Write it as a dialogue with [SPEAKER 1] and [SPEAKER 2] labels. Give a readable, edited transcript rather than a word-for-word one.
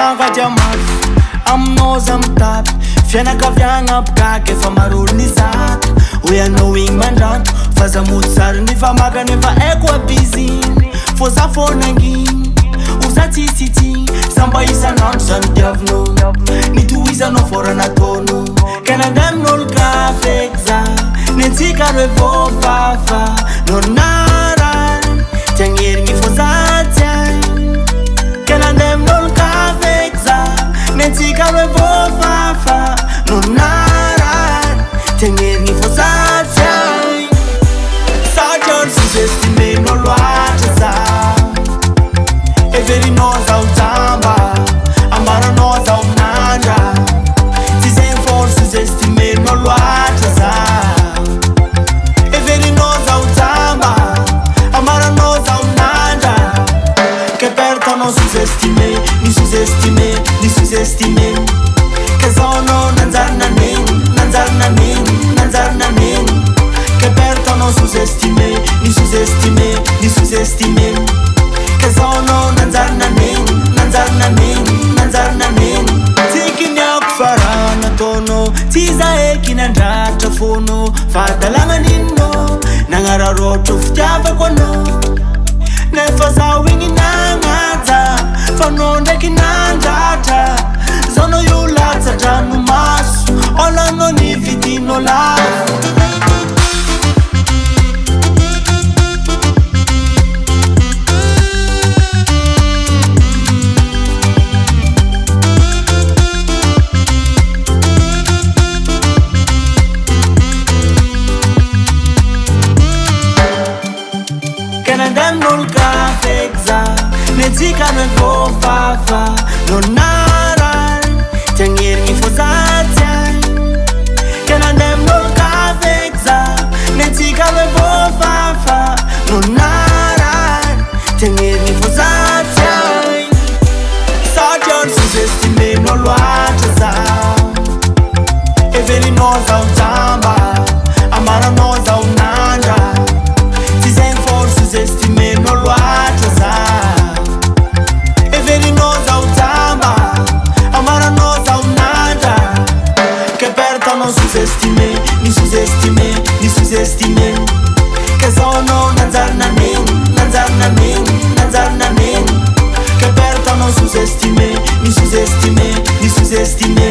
[SPEAKER 1] Mavadiamazo aminao za mitapy fianakaviagna abokaka efa marolo ny zaka hoe anao igny mandranto fa za mody tsara ny famaka nefa aiko abiziny fô za fônanginy o za tsitsitsiny sa mba isanandro zany diavinao nitohizanao fôra nataonao ka nandeha amin'olo ka feky za nentsika roe voafafa nonarany tiagnerigny fô za tsy ainy ka nandeha amin'olo ka feky za nentsika roe voafafa nonarany tiagnerigny fô za tsy ainy satria olo sous-estimenao loatra za everinao zaho jamba ambaranao zaho minandra tsy zegny fô olo sous-estimenao loatra za everinao zaho jamba ambaranao zaho minandra que pertanao sous-estimé ni sous-estimé ni sous-estimé que zaonao nanjary naneny que pertanao sous-estimé ni sous-estimé ni sous-estimé que zaonao nanjary naneny tsikiniako faraha nataonao tsy za eky nandratra fônao fa dalagna ninonao nagnararotro fitiavako anao nefa zaho igny nagnaja fa nao ndraiky nandratra zaonao io latsadrano maso olanao ny vidinao lafo netsika noe voafafa nonarany tiagnerigny fô za tsy ainy ka nandeha amin'olo ka feky za netsika noe voafafa nonarany tiagnerigny fô za tsy ainy satria olo sous-estimenao loatra za everinao zaho jamba ambaranao zaho minandra tsy zegny fô olo sous-estimenao loatra za everinao zaho jamba ambaranao zaho minandra que pertanao sous-estimé ni sous-estimé ni sous-estimé que zaonao nanjary naneny que pertanao sous-estimé ni sous-estimé ni sous-estimé